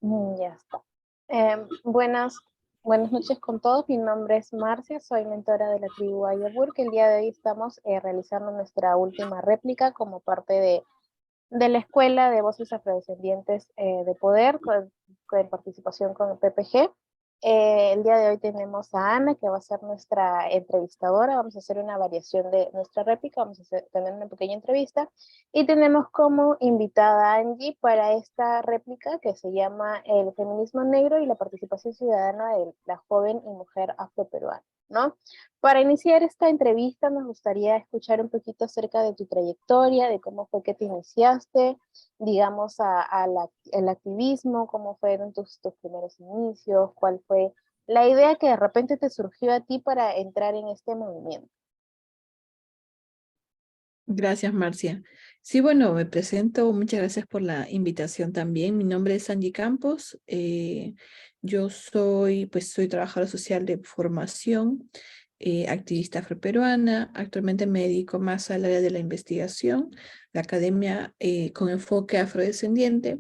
Ya está. Buenas, buenas noches con todos. Mi nombre es Marcia, soy mentora de la tribu Ayabur, que el día de hoy estamos realizando nuestra última réplica como parte de la Escuela de Voces Afrodescendientes de Poder, con participación con el PPG. El día de hoy tenemos a Ana, que va a ser nuestra entrevistadora. Vamos a hacer una variación de nuestra réplica, vamos a tener una pequeña entrevista. Y tenemos como invitada a Angie para esta réplica que se llama El feminismo negro y la participación ciudadana de la joven y mujer afroperuana, ¿no? Para iniciar esta entrevista nos gustaría escuchar un poquito acerca de tu trayectoria, de cómo fue que te iniciaste, digamos, al activismo, cómo fueron tus primeros inicios, cuál fue la idea que de repente te surgió a ti para entrar en este movimiento. Gracias, Marcia. Sí, bueno, me presento. Muchas gracias por la invitación también. Mi nombre es Angie Campos. Yo soy trabajadora social de formación, activista afroperuana. Actualmente me dedico más al área de la investigación, la academia con enfoque afrodescendiente.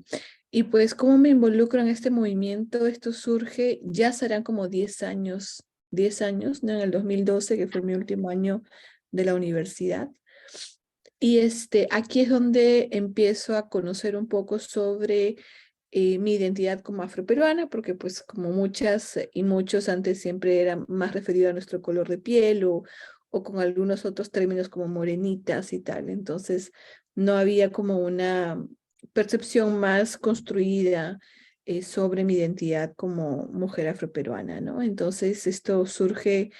Y pues, ¿cómo me involucro en este movimiento? Esto surge, ya serán como 10 años, ¿no? En el 2012, que fue mi último año de la universidad. Y aquí es donde empiezo a conocer un poco sobre mi identidad como afroperuana, porque pues como muchas y muchos antes siempre era más referido a nuestro color de piel o con algunos otros términos como morenitas y tal. Entonces no había como una percepción más construida sobre mi identidad como mujer afroperuana, ¿no? Entonces esto surge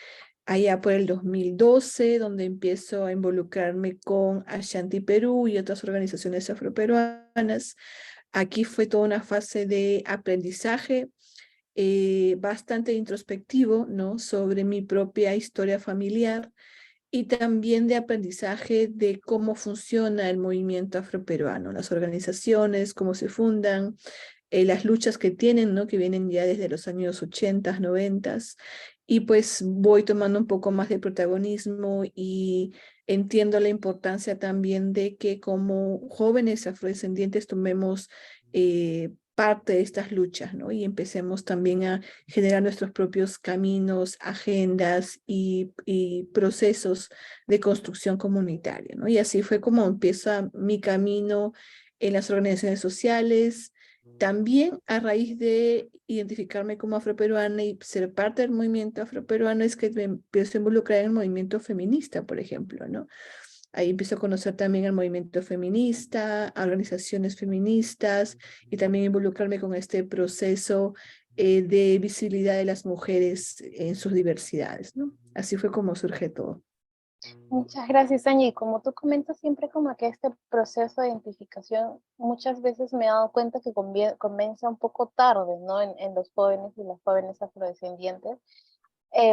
allá por el 2012, donde empiezo a involucrarme con Ashanti Perú y otras organizaciones afroperuanas. Aquí fue toda una fase de aprendizaje bastante introspectivo, ¿no? Sobre mi propia historia familiar y también de aprendizaje de cómo funciona el movimiento afroperuano, las organizaciones, cómo se fundan, las luchas que tienen, ¿no? Que vienen ya desde los años 80, 90, y pues voy tomando un poco más de protagonismo y entiendo la importancia también de que como jóvenes afrodescendientes tomemos parte de estas luchas, ¿no? Y empecemos también a generar nuestros propios caminos, agendas y procesos de construcción comunitaria, ¿no? Y así fue como empieza mi camino en las organizaciones sociales, también a raíz de identificarme como afroperuana y ser parte del movimiento afroperuano es que me empiezo a involucrar en el movimiento feminista, por ejemplo, ¿no? Ahí empiezo a conocer también el movimiento feminista, a organizaciones feministas y también involucrarme con este proceso de visibilidad de las mujeres en sus diversidades, ¿no? Así fue como surge todo. Muchas gracias, Angie. Y como tú comentas, siempre como que este proceso de identificación muchas veces me he dado cuenta que comienza un poco tarde, ¿no? En los jóvenes y las jóvenes afrodescendientes,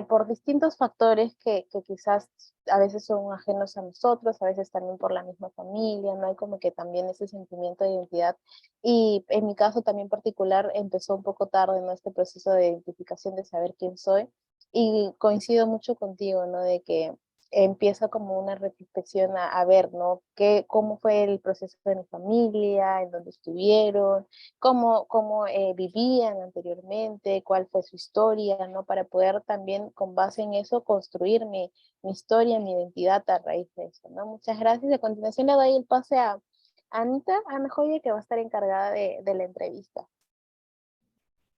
por distintos factores que quizás a veces son ajenos a nosotros, a veces también por la misma familia, ¿no? Hay como que también ese sentimiento de identidad. Y en mi caso también particular empezó un poco tarde, ¿no? Este proceso de identificación, de saber quién soy. Y coincido mucho contigo, ¿no? De que empieza como una retrospección a ver, ¿no? Cómo fue el proceso de mi familia, en dónde estuvieron, cómo vivían anteriormente, cuál fue su historia, ¿no? Para poder también, con base en eso, construir mi historia, mi identidad a raíz de eso, ¿no? Muchas gracias. A continuación le doy el pase a Anita Joya, que va a estar encargada de la entrevista.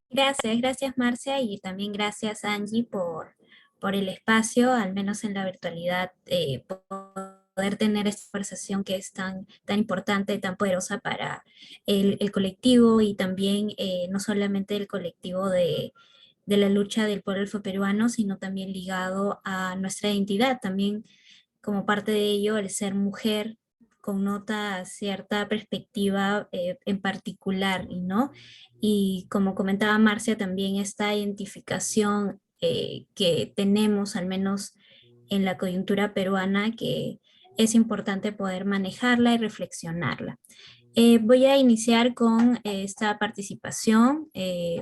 Gracias Marcia y también gracias Angie por el espacio, al menos en la virtualidad, poder tener esta conversación que es tan importante, tan poderosa para el colectivo y también no solamente el colectivo de la lucha del pueblo afroperuano, sino también ligado a nuestra identidad, también como parte de ello el ser mujer connota cierta perspectiva en particular, ¿no? Y como comentaba Marcia, también esta identificación que tenemos, al menos en la coyuntura peruana, que es importante poder manejarla y reflexionarla. Voy a iniciar con esta participación,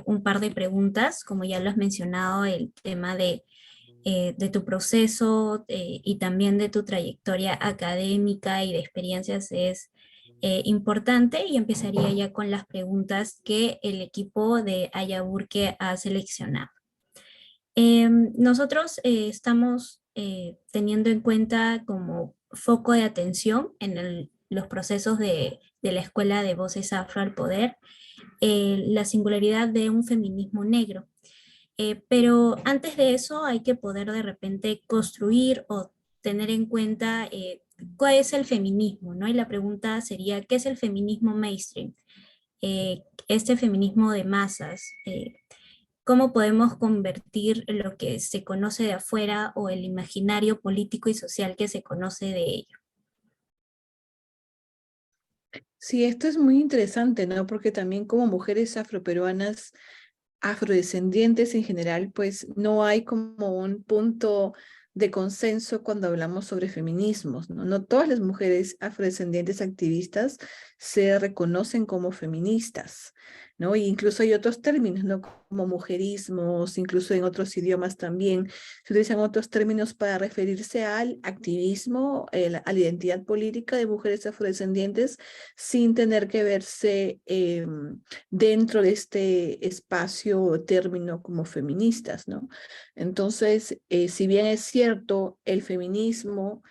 un par de preguntas, como ya lo has mencionado, el tema de tu proceso y también de tu trayectoria académica y de experiencias es importante, y empezaría ya con las preguntas que el equipo de Ayaburque ha seleccionado. Nosotros estamos teniendo en cuenta como foco de atención en los procesos de la Escuela de Voces Afro al Poder, la singularidad de un feminismo negro. Pero antes de eso hay que poder de repente construir o tener en cuenta cuál es el feminismo, ¿no? Y la pregunta sería, ¿qué es el feminismo mainstream? Este feminismo de masas, ¿cómo podemos convertir lo que se conoce de afuera o el imaginario político y social que se conoce de ello? Sí, esto es muy interesante, ¿no? Porque también como mujeres afroperuanas, afrodescendientes en general, pues no hay como un punto de consenso cuando hablamos sobre feminismos, ¿no? No todas las mujeres afrodescendientes activistas se reconocen como feministas, ¿no? E incluso hay otros términos, ¿no? Como mujerismos, incluso en otros idiomas también se utilizan otros términos para referirse al activismo, a la identidad política de mujeres afrodescendientes sin tener que verse dentro de este espacio o término como feministas, ¿no? Entonces, si bien es cierto, el feminismo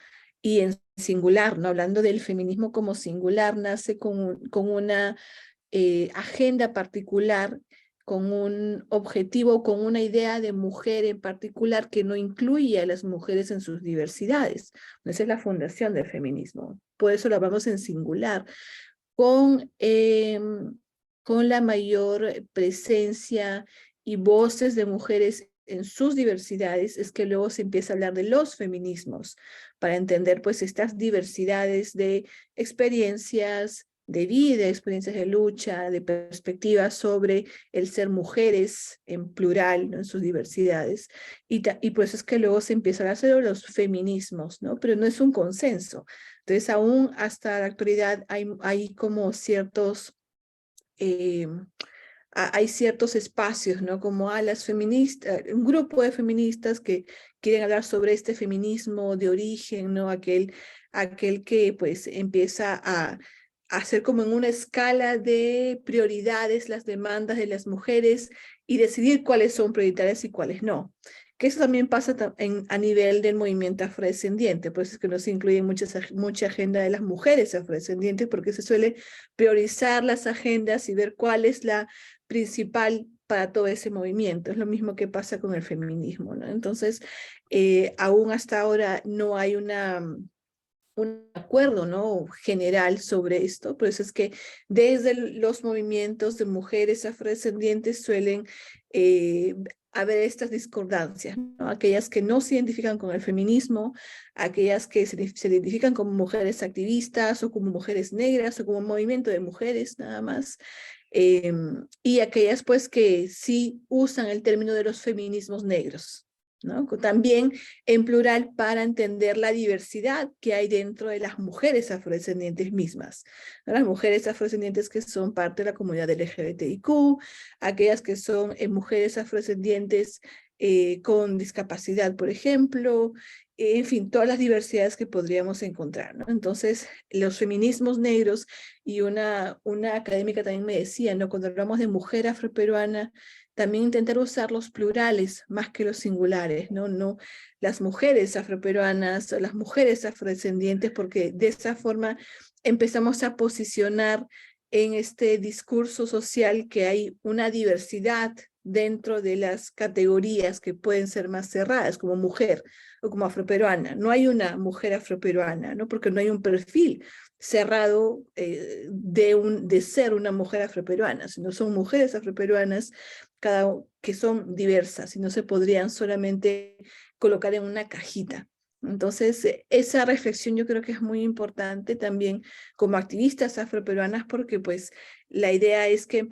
y en singular, ¿no? Hablando del feminismo como singular, nace con una agenda particular, con un objetivo, con una idea de mujer en particular que no incluye a las mujeres en sus diversidades. Esa es la fundación del feminismo. Por eso lo hablamos en singular, con, con la mayor presencia y voces de mujeres en sus diversidades, es que luego se empieza a hablar de los feminismos, para entender pues estas diversidades de experiencias de vida, experiencias de lucha, de perspectivas sobre el ser mujeres en plural, ¿no? En sus diversidades. Y por eso es que luego se empiezan a hacer los feminismos, ¿no? Pero no es un consenso. Entonces, aún hasta la actualidad hay como ciertos, hay ciertos espacios, ¿no? Como a las feministas, un grupo de feministas que quieren hablar sobre este feminismo de origen, ¿no? Aquel que pues empieza a hacer como en una escala de prioridades las demandas de las mujeres y decidir cuáles son prioritarias y cuáles no. Que eso también pasa a nivel del movimiento afrodescendiente, por eso es que no se incluye mucha agenda de las mujeres afrodescendientes, porque se suele priorizar las agendas y ver cuál es la principal para todo ese movimiento. Es lo mismo que pasa con el feminismo, ¿no? Entonces, aún hasta ahora no hay un acuerdo, ¿no? General sobre esto, por eso es que desde los movimientos de mujeres afrodescendientes suelen haber estas discordancias, ¿no? Aquellas que no se identifican con el feminismo, aquellas que se identifican como mujeres activistas o como mujeres negras o como un movimiento de mujeres nada más, y aquellas pues que sí usan el término de los feminismos negros, ¿no? También en plural para entender la diversidad que hay dentro de las mujeres afrodescendientes mismas, ¿no? Las mujeres afrodescendientes que son parte de la comunidad LGBTIQ, aquellas que son mujeres afrodescendientes con discapacidad, por ejemplo, en fin, todas las diversidades que podríamos encontrar, ¿no? Entonces, los feminismos negros, y una académica también me decía, ¿no? Cuando hablamos de mujer afroperuana, también intentar usar los plurales más que los singulares, ¿no? No las mujeres afroperuanas, las mujeres afrodescendientes, porque de esa forma empezamos a posicionar en este discurso social que hay una diversidad dentro de las categorías que pueden ser más cerradas, como mujer o como afroperuana. No hay una mujer afroperuana, ¿no? Porque no hay un perfil cerrado de ser una mujer afroperuana, sino son mujeres afroperuanas que son diversas y no se podrían solamente colocar en una cajita. Entonces, esa reflexión yo creo que es muy importante también como activistas afroperuanas, porque pues la idea es que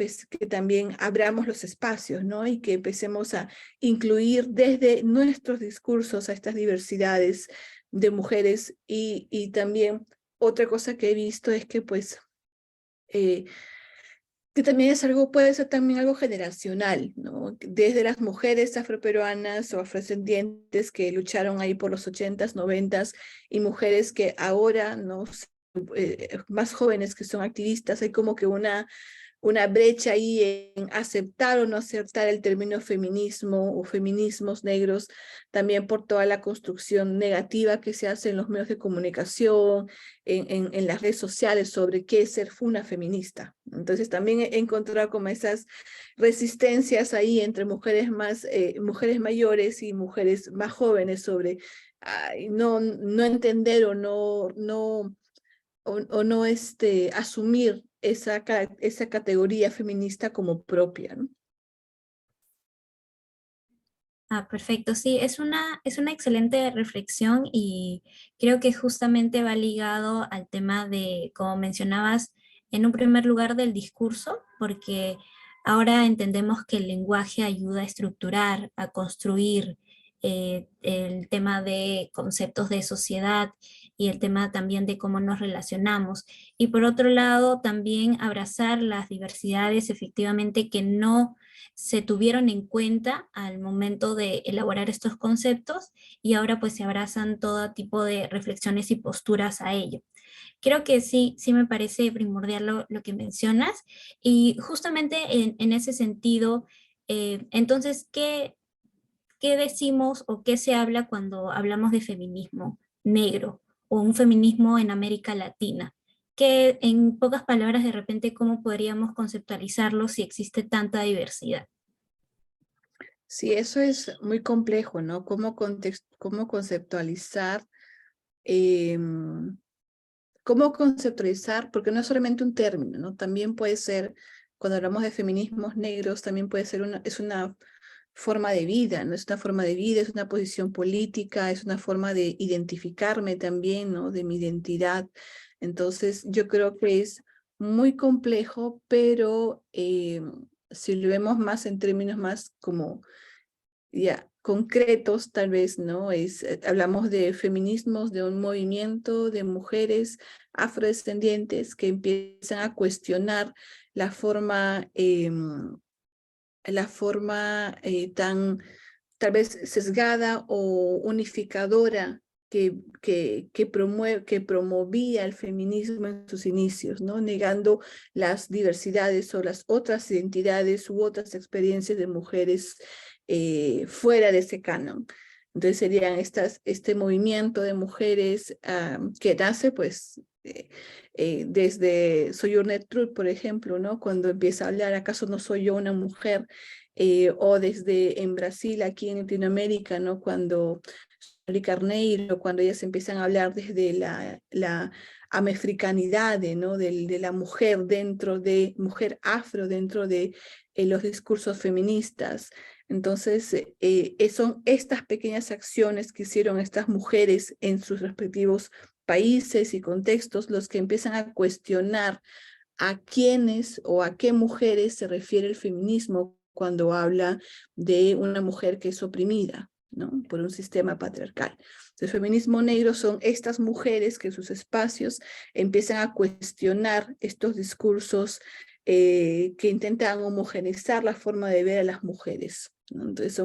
también abramos los espacios, ¿no? Y que empecemos a incluir desde nuestros discursos a estas diversidades de mujeres. Y también otra cosa que he visto es que pues que también es algo, puede ser también algo generacional, ¿no? Desde las mujeres afroperuanas o afrodescendientes que lucharon ahí por los 80s, 90s, y mujeres que ahora, ¿no? Se más jóvenes que son activistas, hay como que una brecha ahí en aceptar o no aceptar el término feminismo o feminismos negros, también por toda la construcción negativa que se hace en los medios de comunicación, en las redes sociales sobre qué es ser una feminista. Entonces también he encontrado como esas resistencias ahí entre mujeres mayores y mujeres más jóvenes sobre no entender o no asumir esa categoría feminista como propia, ¿no? Perfecto, sí, es una excelente reflexión y creo que justamente va ligado al tema de, como mencionabas, en un primer lugar del discurso, porque ahora entendemos que el lenguaje ayuda a estructurar, a construir el tema de conceptos de sociedad y el tema también de cómo nos relacionamos. Y por otro lado, también abrazar las diversidades efectivamente que no se tuvieron en cuenta al momento de elaborar estos conceptos y ahora pues se abrazan todo tipo de reflexiones y posturas a ello. Creo que sí, sí me parece primordial lo que mencionas y justamente en ese sentido, entonces, ¿qué decimos o qué se habla cuando hablamos de feminismo negro o un feminismo en América Latina? Que en pocas palabras, de repente, ¿cómo podríamos conceptualizarlo si existe tanta diversidad? Sí, eso es muy complejo, ¿no? Cómo conceptualizar, em, porque no es solamente un término, ¿no? También puede ser, cuando hablamos de feminismos negros, también puede ser es una forma de vida, ¿no? Es una forma de vida, es una posición política, es una forma de identificarme también, ¿no? De mi identidad. Entonces, yo creo que es muy complejo, pero si lo vemos más en términos más como ya concretos, tal vez, ¿no? Hablamos de feminismos, de un movimiento de mujeres afrodescendientes que empiezan a cuestionar la forma, tan tal vez sesgada o unificadora que promovía el feminismo en sus inicios, ¿no? Negando las diversidades o las otras identidades u otras experiencias de mujeres fuera de ese canon. Entonces serían este movimiento de mujeres que nace pues desde Sojourner Truth, por ejemplo, ¿no? Cuando empieza a hablar, ¿acaso no soy yo una mujer? O desde en Brasil, aquí en Latinoamérica, ¿no? Cuando Solly Carneiro, cuando ellas empiezan a hablar desde la amefricanidad, ¿no? De la mujer mujer afro dentro de los discursos feministas. Entonces, son estas pequeñas acciones que hicieron estas mujeres en sus respectivos países y contextos los que empiezan a cuestionar a quiénes o a qué mujeres se refiere el feminismo cuando habla de una mujer que es oprimida, ¿no? Por un sistema patriarcal. El feminismo negro son estas mujeres que en sus espacios empiezan a cuestionar estos discursos que intentan homogeneizar la forma de ver a las mujeres, ¿no? Entonces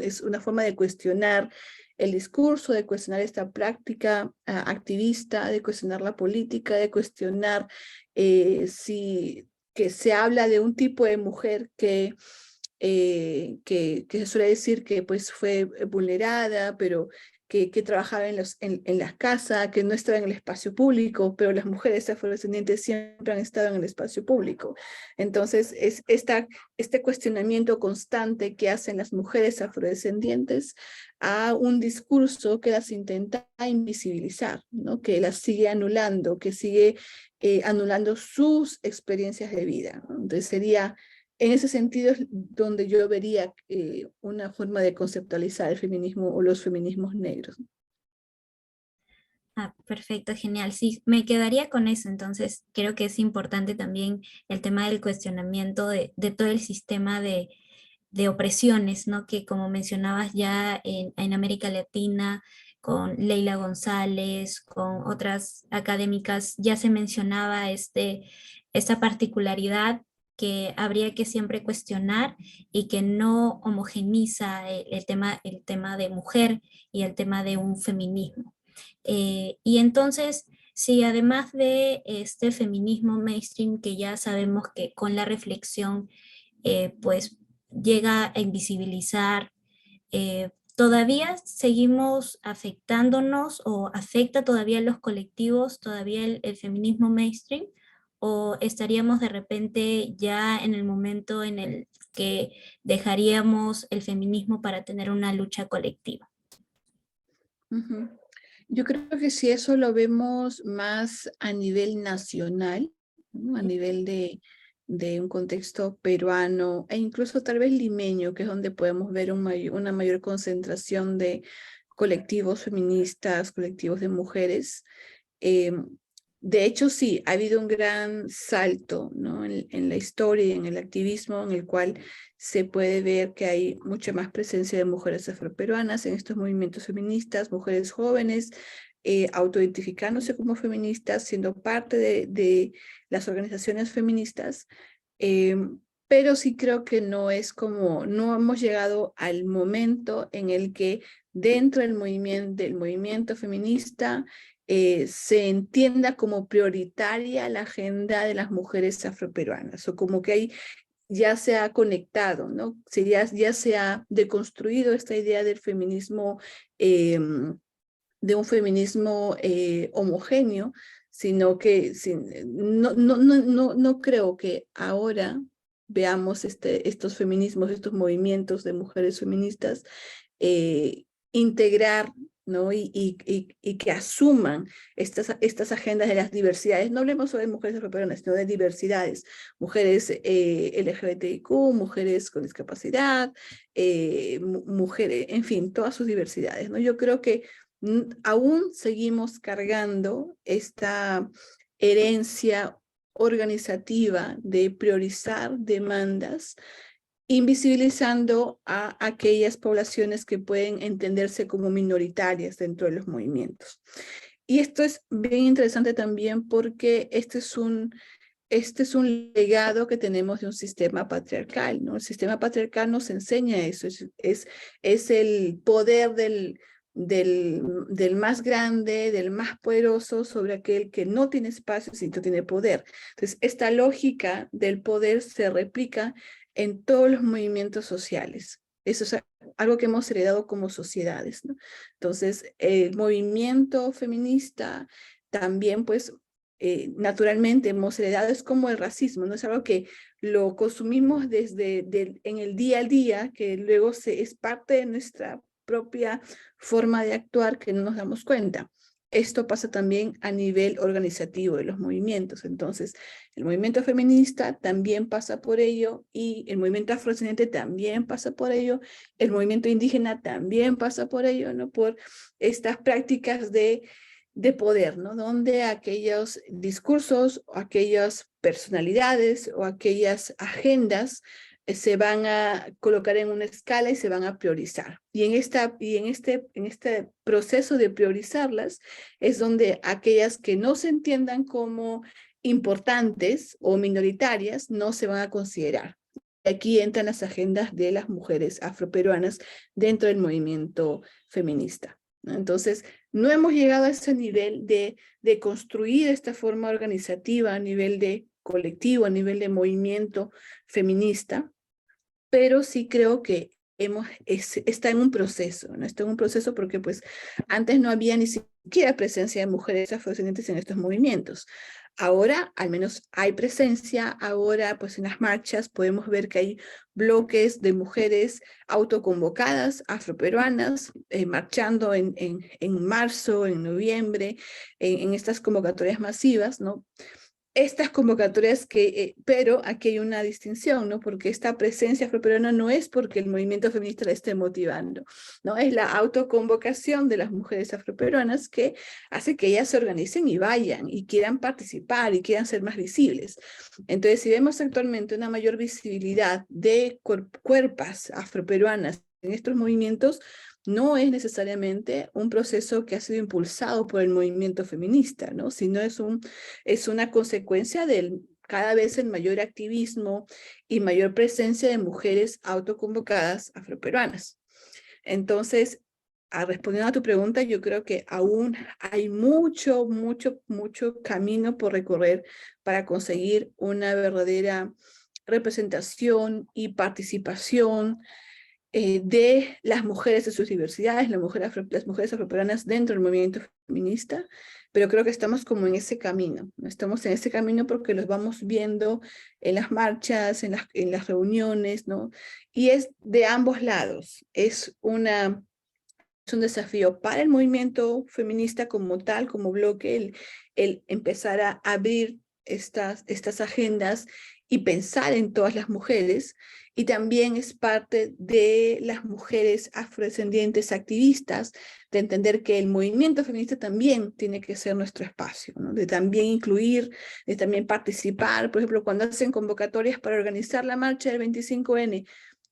es una forma de cuestionar el discurso, de cuestionar esta práctica activista, de cuestionar la política, de cuestionar que se habla de un tipo de mujer que se suele decir que pues fue vulnerada, pero que trabajaba en las casas, que no estaba en el espacio público, pero las mujeres afrodescendientes siempre han estado en el espacio público. Entonces, es este cuestionamiento constante que hacen las mujeres afrodescendientes a un discurso que las intenta invisibilizar, ¿no? Que las sigue anulando, que sigue anulando sus experiencias de vida, ¿no? Entonces sería en ese sentido es donde yo vería una forma de conceptualizar el feminismo o los feminismos negros. Perfecto, genial. Sí, me quedaría con eso. Entonces, creo que es importante también el tema del cuestionamiento de todo el sistema de opresiones, ¿no? Que como mencionabas ya en América Latina, con Leila González, con otras académicas, ya se mencionaba esta particularidad que habría que siempre cuestionar y que no homogeniza el tema de mujer y el tema de un feminismo. Y entonces, Sí, además de este feminismo mainstream que ya sabemos que con la reflexión pues llega a invisibilizar, todavía seguimos afectándonos o afecta todavía a los colectivos, todavía el feminismo mainstream, o estaríamos de repente ya en el momento en el que dejaríamos el feminismo para tener una lucha colectiva. Ujú. Yo creo que si eso lo vemos más a nivel nacional, ¿no? A nivel de un contexto peruano e incluso tal vez limeño, que es donde podemos ver una mayor concentración de colectivos feministas, colectivos de mujeres. Eh, de hecho, sí, ha habido un gran salto, ¿no? En la historia y en el activismo, en el cual se puede ver que hay mucha más presencia de mujeres afroperuanas en estos movimientos feministas, mujeres jóvenes, autoidentificándose como feministas, siendo parte de las organizaciones feministas. eh, pero sí creo que no es como, no hemos llegado al momento en el que dentro del movimiento feminista se entienda como prioritaria la agenda de las mujeres afroperuanas, o como que hay, ya se ha conectado, ¿no? Ya se ha deconstruido esta idea del feminismo, de un feminismo homogéneo, sino que no creo que ahora veamos estos feminismos, estos movimientos de mujeres feministas integrar, ¿no? Y que asuman estas agendas de las diversidades. No hablemos solo de mujeres afroperuanas, sino de diversidades. Mujeres LGBTIQ, mujeres con discapacidad, mujeres, en fin, todas sus diversidades, ¿no? Yo creo que aún seguimos cargando esta herencia organizativa de priorizar demandas, invisibilizando a aquellas poblaciones que pueden entenderse como minoritarias dentro de los movimientos. Y esto es bien interesante también porque este es un legado que tenemos de un sistema patriarcal, ¿no? El sistema patriarcal nos enseña eso, es el poder del más grande, del más poderoso sobre aquel que no tiene espacio y no tiene poder. Entonces, esta lógica del poder se replica en todos los movimientos sociales. Eso es algo que hemos heredado como sociedades, ¿no? Entonces, el movimiento feminista también, pues, naturalmente hemos heredado, es como el racismo, no es algo que lo consumimos en el día a día, que luego es parte de nuestra propia forma de actuar que no nos damos cuenta. Esto pasa también a nivel organizativo de los movimientos. Entonces, el movimiento feminista también pasa por ello y el movimiento afrodescendiente también pasa por ello. El movimiento indígena también pasa por ello, ¿no? Por estas prácticas de poder, ¿no? Donde aquellos discursos, o aquellas personalidades o aquellas agendas se van a colocar en una escala y se van a priorizar. Y en este proceso de priorizarlas es donde aquellas que no se entiendan como importantes o minoritarias no se van a considerar. Aquí entran las agendas de las mujeres afroperuanas dentro del movimiento feminista, ¿no? Entonces, no hemos llegado a ese nivel de construir esta forma organizativa a nivel de colectivo, a nivel de movimiento feminista, pero sí creo que está en un proceso, ¿no? Está en un proceso porque pues antes no había ni siquiera presencia de mujeres afrodescendientes en estos movimientos. Ahora al menos hay presencia, ahora pues en las marchas podemos ver que hay bloques de mujeres autoconvocadas afroperuanas marchando en marzo, en noviembre, en estas convocatorias masivas, ¿no? Estas convocatorias pero aquí hay una distinción, ¿no? Porque esta presencia afroperuana no es porque el movimiento feminista la esté motivando, ¿no? Es la autoconvocación de las mujeres afroperuanas que hace que ellas se organicen y vayan y quieran participar y quieran ser más visibles. Entonces, si vemos actualmente una mayor visibilidad de cuerpas afroperuanas en estos movimientos, no es necesariamente un proceso que ha sido impulsado por el movimiento feminista, ¿no? Sino es una consecuencia del cada vez el mayor activismo y mayor presencia de mujeres autoconvocadas afroperuanas. Entonces, respondiendo a tu pregunta, yo creo que aún hay mucho camino por recorrer para conseguir una verdadera representación y participación de las mujeres en sus diversidades, las mujeres afroperuanas dentro del movimiento feminista, pero creo que estamos como en ese camino, ¿no? Estamos en ese camino porque los vamos viendo en las marchas, en las reuniones, ¿no? Y es de ambos lados, es un desafío para el movimiento feminista como tal, como bloque, el empezar a abrir estas agendas y pensar en todas las mujeres, y también es parte de las mujeres afrodescendientes activistas, de entender que el movimiento feminista también tiene que ser nuestro espacio, ¿no? De también incluir, de también participar, por ejemplo, cuando hacen convocatorias para organizar la marcha del 25N,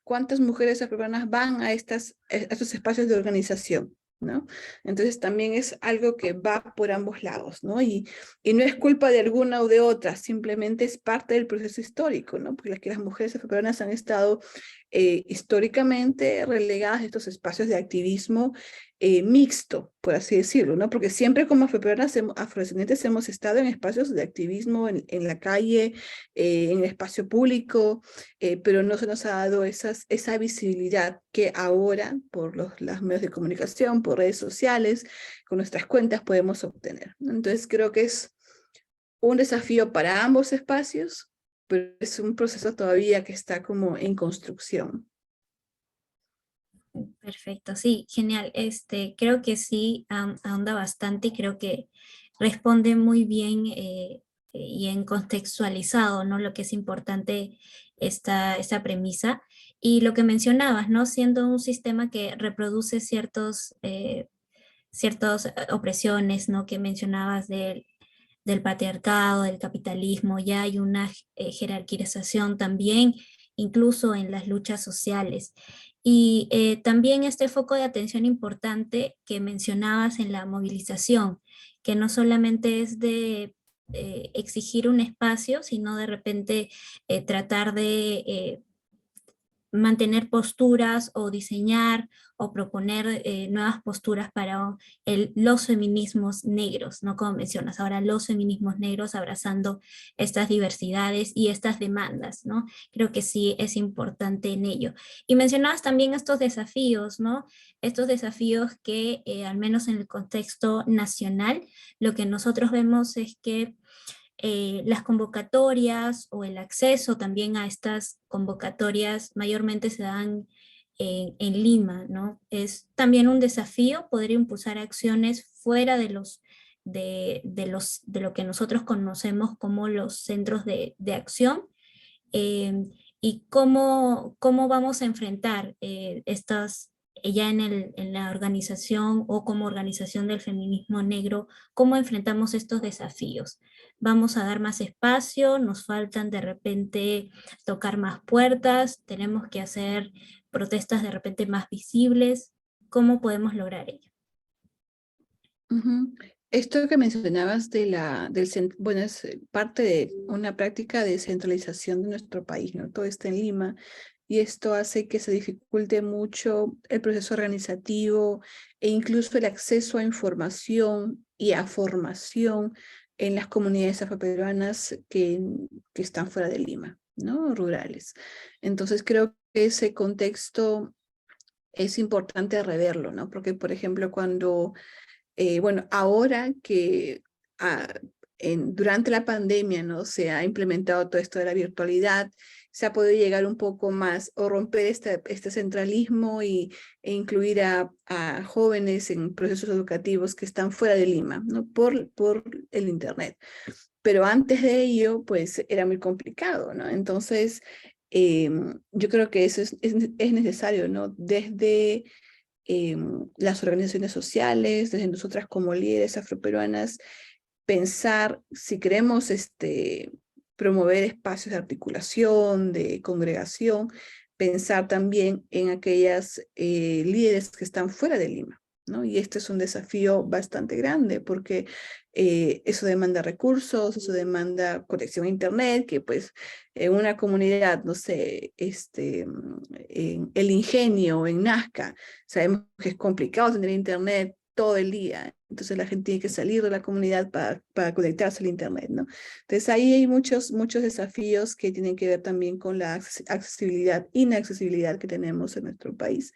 ¿cuántas mujeres afroperuanas van a estos espacios de organización? ¿No? Entonces también es algo que va por ambos lados, ¿no? Y no es culpa de alguna o de otra, simplemente es parte del proceso histórico, ¿no? Porque las mujeres afroperuanas han estado históricamente relegadas a estos espacios de activismo mixto, por así decirlo, ¿no? Porque siempre como afrodescendientes hemos estado en espacios de activismo en la calle, en el espacio público, pero no se nos ha dado esa visibilidad que ahora por los medios de comunicación, por redes sociales, con nuestras cuentas podemos obtener, ¿no? Entonces creo que es un desafío para ambos espacios, pero es un proceso todavía que está como en construcción. Perfecto, sí, genial. Creo que sí ahonda bastante y creo que responde muy bien y en contextualizado, ¿no? Lo que es importante esta premisa. Y lo que mencionabas, ¿no? Siendo un sistema que reproduce ciertas opresiones, ¿no? Que mencionabas del patriarcado, del capitalismo, ya hay una jerarquización también, incluso en las luchas sociales. Y también este foco de atención importante que mencionabas en la movilización, que no solamente es de exigir un espacio, sino de repente tratar de mantener posturas o diseñar o proponer nuevas posturas para los feminismos negros, ¿no? Como mencionas, ahora los feminismos negros abrazando estas diversidades y estas demandas, ¿no? Creo que sí es importante en ello. Y mencionabas también estos desafíos, ¿no? Estos desafíos que, al menos en el contexto nacional, lo que nosotros vemos es que las convocatorias o el acceso también a estas convocatorias mayormente se dan en Lima, ¿no? Es también un desafío poder impulsar acciones fuera de lo que nosotros conocemos como los centros de acción, eh, y cómo vamos a enfrentar estas ya en la organización o como organización del feminismo negro, cómo enfrentamos estos desafíos. Vamos a dar más espacio, nos faltan de repente tocar más puertas, tenemos que hacer protestas de repente más visibles. ¿Cómo podemos lograr ello? Uh-huh. Esto que mencionabas bueno, es parte de una práctica de centralización de nuestro país, ¿no? Todo está en Lima y esto hace que se dificulte mucho el proceso organizativo e incluso el acceso a información y a formación en las comunidades afroperuanas que están fuera de Lima, ¿no? Rurales. Entonces creo que ese contexto es importante reverlo, ¿no? Porque, por ejemplo, bueno, ahora que durante la pandemia, ¿no? Se ha implementado todo esto de la virtualidad, se ha podido llegar un poco más o romper este centralismo e incluir a jóvenes en procesos educativos que están fuera de Lima, ¿no? Por el Internet. Pero antes de ello, pues era muy complicado, ¿no? Entonces, yo creo que eso es necesario, ¿no? Desde las organizaciones sociales, desde nosotras como líderes afroperuanas, pensar si queremos promover espacios de articulación, de congregación, pensar también en aquellas líderes que están fuera de Lima, ¿no? Y este es un desafío bastante grande porque eso demanda recursos, eso demanda conexión a internet, que pues en una comunidad, no sé, en El Ingenio, en Nazca, sabemos que es complicado tener internet todo el día. Entonces la gente tiene que salir de la comunidad para conectarse al internet, ¿no? Entonces ahí hay muchos desafíos que tienen que ver también con la accesibilidad, inaccesibilidad que tenemos en nuestro país.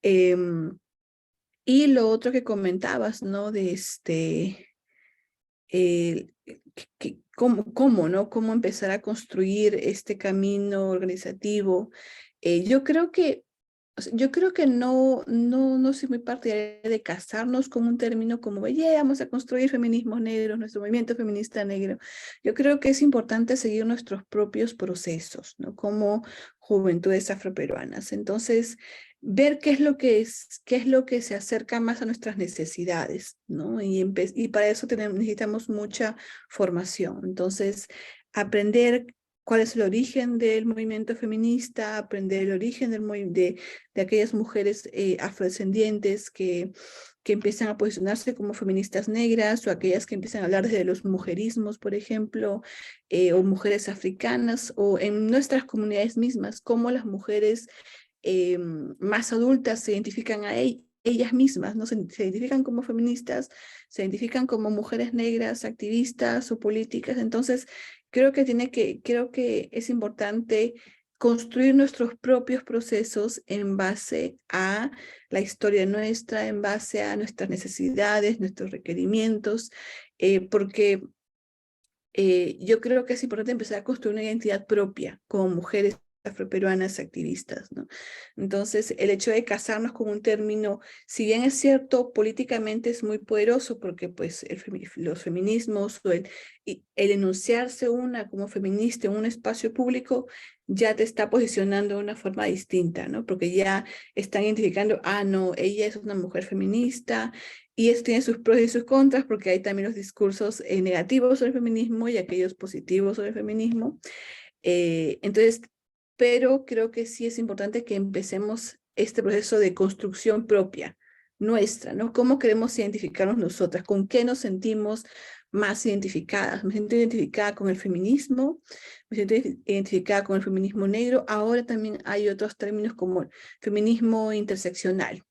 Y lo otro que comentabas, ¿no? De cómo, ¿no? Cómo empezar a construir este camino organizativo. Yo creo que no soy muy partidaria de casarnos con un término como, "Yeah, vamos a construir feminismos negros, nuestro movimiento feminista negro". Yo creo que es importante seguir nuestros propios procesos, ¿no? Como juventudes afroperuanas. Entonces, ver qué es lo que se acerca más a nuestras necesidades, ¿no? Y para eso necesitamos mucha formación. Entonces, aprender cuál es el origen del movimiento feminista, aprender el origen de aquellas mujeres afrodescendientes que empiezan a posicionarse como feministas negras, o aquellas que empiezan a hablar desde los mujerismos, por ejemplo, o mujeres africanas, o en nuestras comunidades mismas, cómo las mujeres más adultas se identifican a ellas mismas, ¿no? Se identifican como feministas, se identifican como mujeres negras, activistas o políticas. Entonces, creo que es importante construir nuestros propios procesos en base a la historia nuestra, en base a nuestras necesidades, nuestros requerimientos, porque yo creo que es importante empezar a construir una identidad propia como mujeres afroperuanas activistas, ¿no? Entonces, el hecho de casarnos con un término, si bien es cierto, políticamente es muy poderoso, porque pues los feminismos o el enunciarse una como feminista en un espacio público ya te está posicionando de una forma distinta, ¿no? Porque ya están identificando, no, ella es una mujer feminista, y eso tiene sus pros y sus contras, porque hay también los discursos negativos sobre el feminismo y aquellos positivos sobre el feminismo. Entonces, pero creo que sí es importante que empecemos este proceso de construcción propia, nuestra, ¿no? ¿Cómo queremos identificarnos nosotras? ¿Con qué nos sentimos más identificadas? Me siento identificada con el feminismo, me siento identificada con el feminismo negro. Ahora también hay otros términos como feminismo interseccional,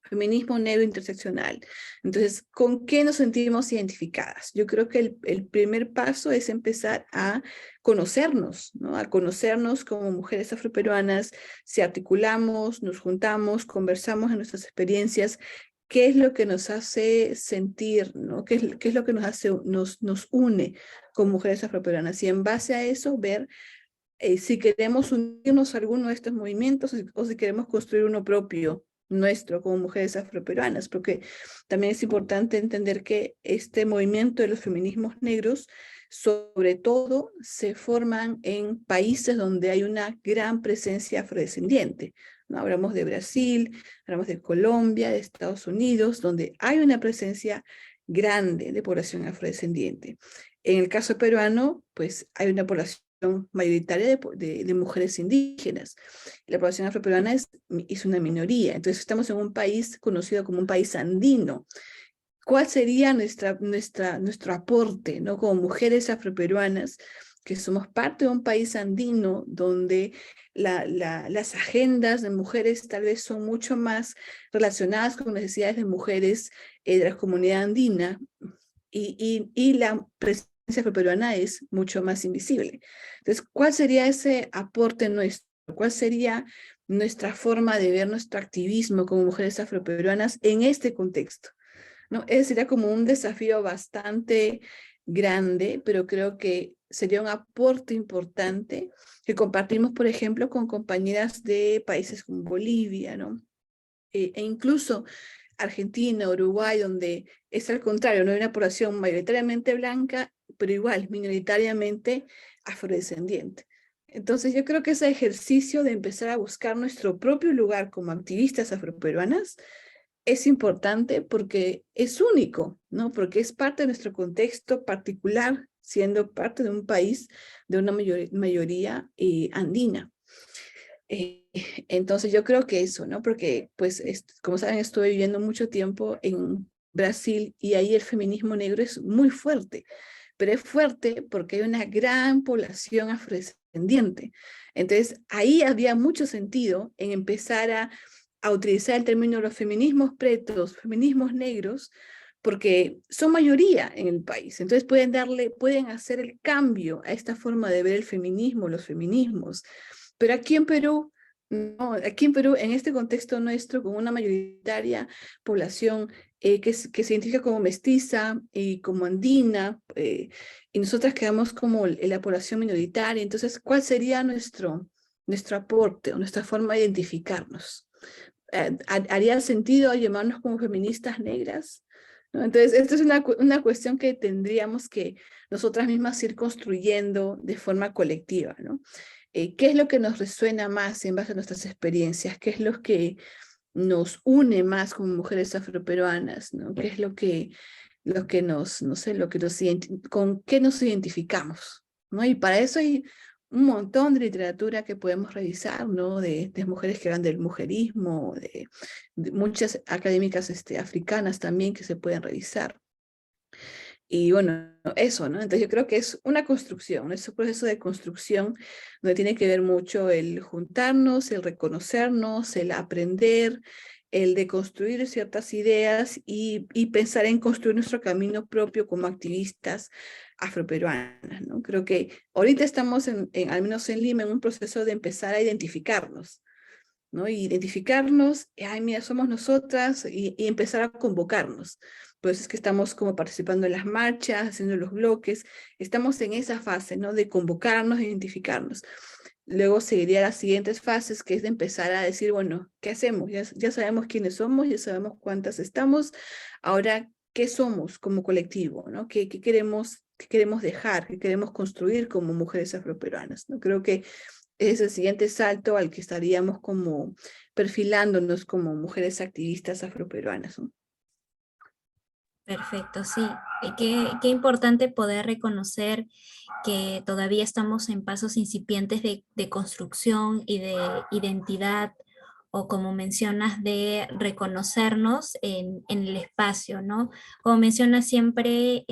feminismo negro interseccional. Entonces, ¿con qué nos sentimos identificadas? Yo creo que el primer paso es empezar a conocernos, ¿no? A conocernos como mujeres afroperuanas, si articulamos, nos juntamos, conversamos en nuestras experiencias, qué es lo que nos hace sentir, ¿no? ¿Qué es lo que nos une como mujeres afroperuanas? Y en base a eso, ver si queremos unirnos a alguno de estos movimientos o si queremos construir uno propio, nuestro, como mujeres afroperuanas, porque también es importante entender que este movimiento de los feminismos negros, sobre todo, se forman en países donde hay una gran presencia afrodescendiente, ¿no? Hablamos de Brasil, hablamos de Colombia, de Estados Unidos, donde hay una presencia grande de población afrodescendiente. En el caso peruano, pues hay una población mayoritaria de mujeres indígenas. La población afroperuana es una minoría. Entonces estamos en un país conocido como un país andino. ¿Cuál sería nuestro aporte, ¿no? Como mujeres afroperuanas, que somos parte de un país andino donde las agendas de mujeres tal vez son mucho más relacionadas con necesidades de mujeres de la comunidad andina, y la presencia afroperuana es mucho más invisible? Entonces, ¿cuál sería ese aporte nuestro? ¿Cuál sería nuestra forma de ver nuestro activismo como mujeres afroperuanas en este contexto, ¿no? Sería como un desafío bastante grande, pero creo que sería un aporte importante que compartimos, por ejemplo, con compañeras de países como Bolivia, ¿no? E incluso Argentina, Uruguay, donde es al contrario, no hay una población mayoritariamente blanca, pero igual minoritariamente afrodescendiente. Entonces yo creo que ese ejercicio de empezar a buscar nuestro propio lugar como activistas afroperuanas es importante porque es único, ¿no? Porque es parte de nuestro contexto particular, siendo parte de un país de una mayoría andina. Eh, entonces yo creo que eso, ¿no? Porque, pues, como saben, estuve viviendo mucho tiempo en Brasil y ahí el feminismo negro es muy fuerte, pero es fuerte porque hay una gran población afrodescendiente. Entonces ahí había mucho sentido en empezar a utilizar el término los feminismos pretos, feminismos negros, porque son mayoría en el país. Entonces pueden hacer el cambio a esta forma de ver el feminismo, los feminismos. Pero aquí en Perú, no, aquí en Perú, en este contexto nuestro, con una mayoritaria población que se identifica como mestiza y como andina, y nosotras quedamos como la población minoritaria, entonces, ¿cuál sería nuestro aporte o nuestra forma de identificarnos? ¿Haría sentido llamarnos como feministas negras? ¿No? Entonces, esto es una cuestión que tendríamos que nosotras mismas ir construyendo de forma colectiva, ¿no? ¿Qué es lo que nos resuena más en base a nuestras experiencias? ¿Qué es lo que nos une más como mujeres afroperuanas? ¿No? ¿Qué es lo que nos, no sé, con qué nos identificamos? ¿No? Y para eso hay un montón de literatura que podemos revisar, ¿no? De mujeres que hablan del mujerismo, de muchas académicas africanas también que se pueden revisar. Y bueno, eso, ¿no? Entonces yo creo que es una construcción, es un proceso de construcción donde tiene que ver mucho el juntarnos, el reconocernos, el aprender, el de construir ciertas ideas y pensar en construir nuestro camino propio como activistas afroperuanas, ¿no? Creo que ahorita estamos, al menos en Lima, en un proceso de empezar a identificarnos, ¿no? Y identificarnos, ay, mira, somos nosotras, y empezar a convocarnos. Por eso es que estamos como participando en las marchas, haciendo los bloques, estamos en esa fase, ¿no? De convocarnos, identificarnos. Luego seguiría las siguientes fases, que es de empezar a decir, bueno, ¿qué hacemos? Ya sabemos quiénes somos, ya sabemos cuántas estamos, ahora, ¿qué somos como colectivo? ¿No? ¿Qué queremos dejar? ¿Qué queremos construir como mujeres afroperuanas? ¿No? Creo que es el siguiente salto al que estaríamos como perfilándonos como mujeres activistas afroperuanas, ¿no? Perfecto, sí. Qué importante poder reconocer que todavía estamos en pasos incipientes de construcción y de identidad, o como mencionas, de reconocernos en el espacio, ¿no? Como mencionas siempre,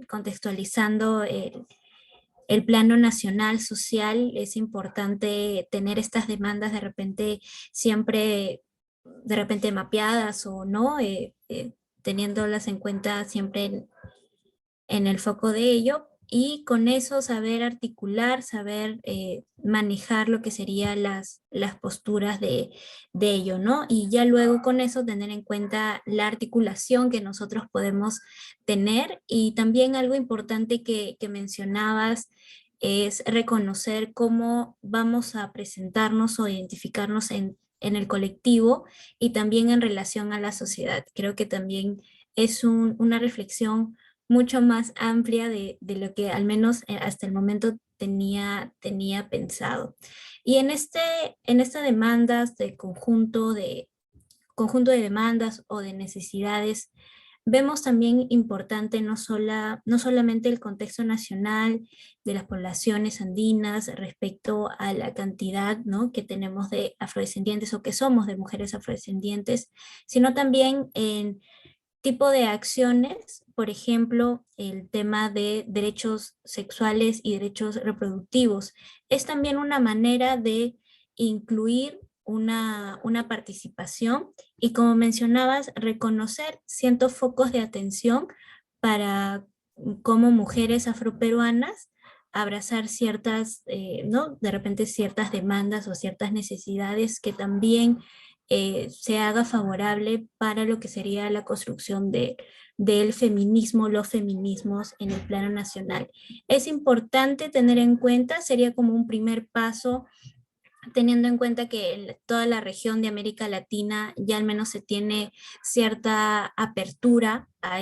contextualizando el plano nacional, social, es importante tener estas demandas de repente siempre, de repente mapeadas o no, teniéndolas en cuenta siempre en el foco de ello, y con eso saber articular, saber manejar lo que serían las posturas de ello, ¿no? Y ya luego con eso tener en cuenta la articulación que nosotros podemos tener. Y también algo importante que mencionabas es reconocer cómo vamos a presentarnos o identificarnos en el colectivo y también en relación a la sociedad. Creo que también es una reflexión mucho más amplia de lo que al menos hasta el momento tenía pensado. Y en esta demandas de conjunto de demandas o de necesidades, vemos también importante no solamente el contexto nacional de las poblaciones andinas respecto a la cantidad, ¿no?, que tenemos de afrodescendientes o que somos de mujeres afrodescendientes, sino también en tipo de acciones, por ejemplo, el tema de derechos sexuales y derechos reproductivos. Es también una manera de incluir una participación y, como mencionabas, reconocer ciertos focos de atención para, como mujeres afroperuanas, abrazar ciertas, ¿no? De repente ciertas demandas o ciertas necesidades que también se haga favorable para lo que sería la construcción del feminismo, los feminismos en el plano nacional. Es importante tener en cuenta, sería como un primer paso, teniendo en cuenta que toda la región de América Latina ya al menos se tiene cierta apertura a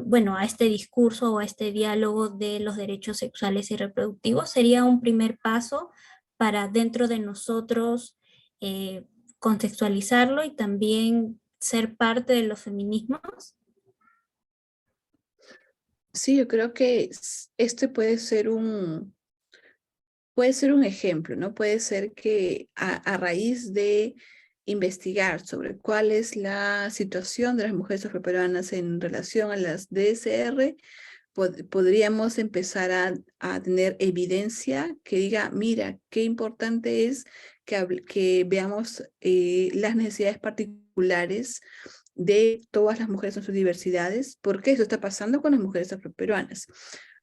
bueno, a este discurso o a este diálogo de los derechos sexuales y reproductivos. Sería un primer paso para dentro de nosotros eh, contextualizarlo y también ser parte de los feminismos. Sí, yo creo que este puede ser un ejemplo, ¿no? Puede ser que a raíz de investigar sobre cuál es la situación de las mujeres afroperuanas en relación a las DSR, podríamos empezar a tener evidencia que diga, mira, qué importante es que veamos las necesidades particulares de todas las mujeres en sus diversidades, porque eso está pasando con las mujeres afroperuanas.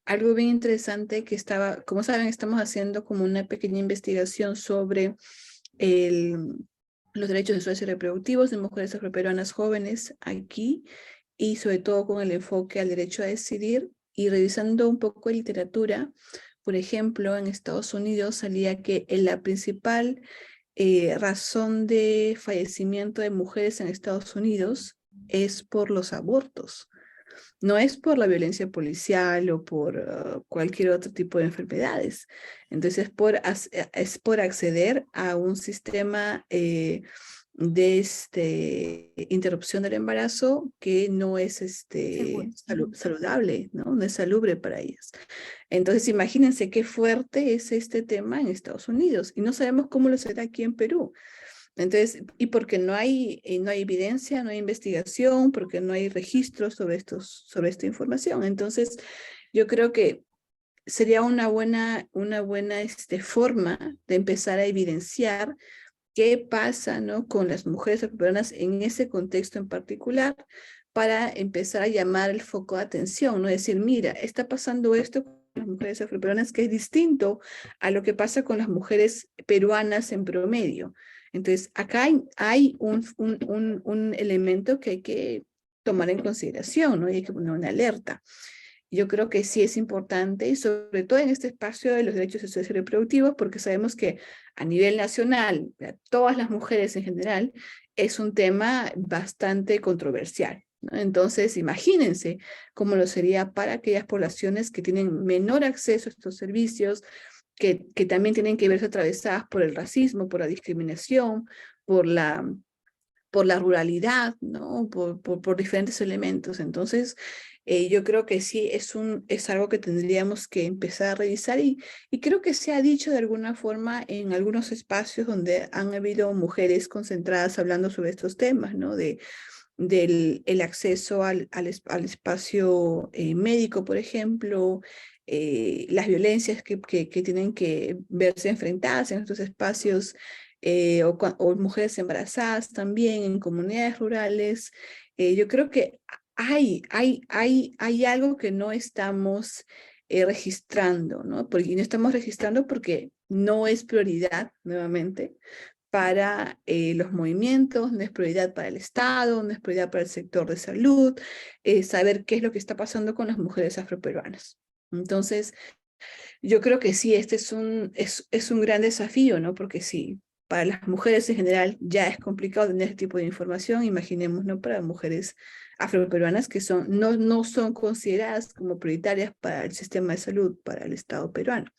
Algo bien interesante que estaba, como saben, estamos haciendo como una pequeña investigación sobre los derechos sexuales y reproductivos de mujeres afroperuanas jóvenes aquí, y sobre todo con el enfoque al derecho a decidir, y revisando un poco de literatura. Por ejemplo, en Estados Unidos salía que la principal razón de fallecimiento de mujeres en Estados Unidos es por los abortos. No es por la violencia policial o por cualquier otro tipo de enfermedades. Entonces es por acceder a un sistema de interrupción del embarazo que no es saludable, ¿no? No es salubre para ellas. Entonces imagínense qué fuerte es este tema en Estados Unidos, y no sabemos cómo lo será aquí en Perú. Entonces, y porque no hay evidencia, no hay investigación, porque no hay registros sobre esta información. Entonces, yo creo que sería una buena forma de empezar a evidenciar qué pasa, ¿no?, con las mujeres afroperuanas en ese contexto en particular, para empezar a llamar el foco de atención, ¿no? Decir, mira, está pasando esto con las mujeres afroperuanas que es distinto a lo que pasa con las mujeres peruanas en promedio. Entonces, acá hay un elemento que hay que tomar en consideración, ¿no? Y hay que poner una alerta. Yo creo que sí es importante, y sobre todo en este espacio de los derechos sexuales y reproductivos, porque sabemos que a nivel nacional, todas las mujeres en general, es un tema bastante controversial, ¿no? Entonces, imagínense cómo lo sería para aquellas poblaciones que tienen menor acceso a estos servicios, que también tienen que verse atravesadas por el racismo, por la discriminación, por la ruralidad, ¿no? Por diferentes elementos. Entonces, yo creo que sí es algo que tendríamos que empezar a revisar, y creo que se ha dicho de alguna forma en algunos espacios donde han habido mujeres concentradas hablando sobre estos temas, ¿no? Del el acceso al espacio médico, por ejemplo, las violencias que tienen que verse enfrentadas en estos espacios, o mujeres embarazadas también en comunidades rurales. Yo creo que hay algo que no estamos registrando, ¿no? Y no estamos registrando porque no es prioridad, nuevamente, para los movimientos, no es prioridad para el Estado, no es prioridad para el sector de salud, saber qué es lo que está pasando con las mujeres afroperuanas. Entonces, yo creo que sí, este es un gran desafío, ¿no? Porque sí, para las mujeres en general ya es complicado tener este tipo de información, imaginemos, ¿no?, para mujeres afroperuanas que no son consideradas como prioritarias para el sistema de salud, para el Estado peruano.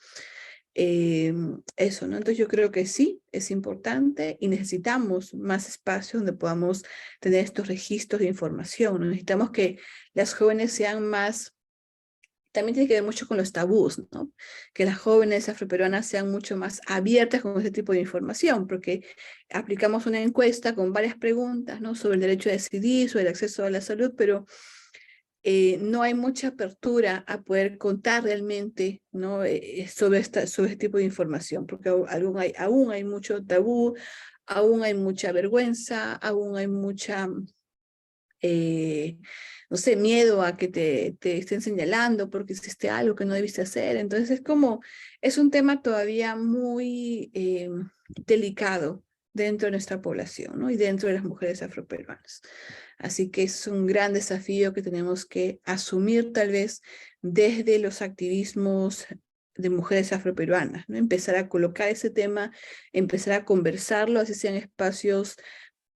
Eso, ¿no? Entonces yo creo que sí, es importante, y necesitamos más espacios donde podamos tener estos registros de información, ¿no? Necesitamos que las jóvenes sean más. También tiene que ver mucho con los tabús, ¿no? Que las jóvenes afroperuanas sean mucho más abiertas con este tipo de información, porque aplicamos una encuesta con varias preguntas, ¿no?, sobre el derecho a decidir, sobre el acceso a la salud, pero no hay mucha apertura a poder contar realmente, ¿no?, sobre este tipo de información, porque aún hay mucho tabú, aún hay mucha vergüenza, aún hay mucha no sé, miedo a que te estén señalando porque hiciste algo que no debiste hacer. Entonces es un tema todavía muy delicado dentro de nuestra población, ¿no?, y dentro de las mujeres afroperuanas. Así que es un gran desafío que tenemos que asumir, tal vez desde los activismos de mujeres afroperuanas, ¿no? Empezar a colocar ese tema, empezar a conversarlo, así sean espacios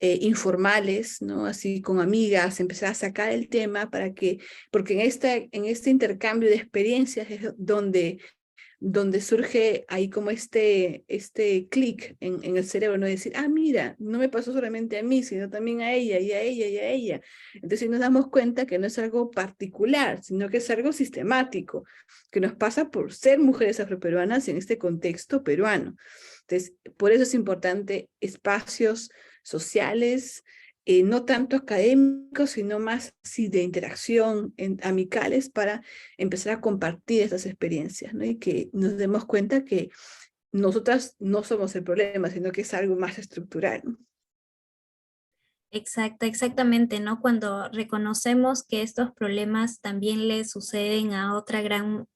informales, ¿no?, así con amigas, empezar a sacar el tema porque en este intercambio de experiencias es donde donde surge ahí como este clic en el cerebro, ¿no? Decir, ah, mira, no me pasó solamente a mí, sino también a ella, y a ella, y a ella. Entonces nos damos cuenta que no es algo particular, sino que es algo sistemático, que nos pasa por ser mujeres afroperuanas en este contexto peruano. Entonces, por eso es importante espacios sociales, no tanto académicos, sino más sí, de interacción amicales para empezar a compartir estas experiencias, ¿no? Y que nos demos cuenta que nosotras no somos el problema, sino que es algo más estructural, ¿no? Exacto, exactamente, ¿no? Cuando reconocemos que estos problemas también le suceden a otra gran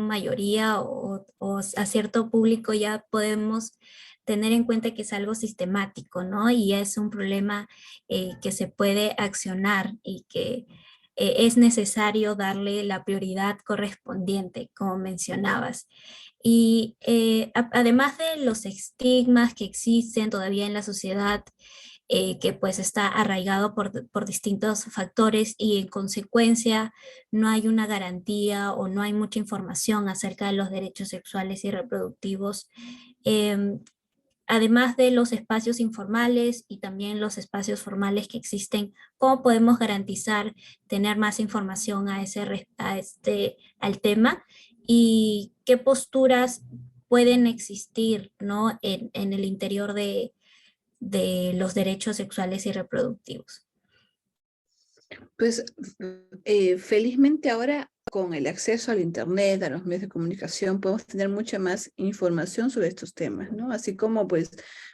mayoría o a cierto público, ya podemos tener en cuenta que es algo sistemático, ¿no? Y es un problema que se puede accionar y que es necesario darle la prioridad correspondiente, como mencionabas. Y además de los estigmas que existen todavía en la sociedad, que pues está arraigado por distintos factores y en consecuencia no hay una garantía o no hay mucha información acerca de los derechos sexuales y reproductivos. Em, Además de los espacios informales y también los espacios formales que existen, ¿cómo podemos garantizar tener más información al tema? ¿Y qué posturas pueden existir, ¿no? En el interior de los derechos sexuales y reproductivos? Pues felizmente ahora con el acceso al internet, a los medios de comunicación, podemos tener mucha más información sobre estos temas, ¿no? Así como pues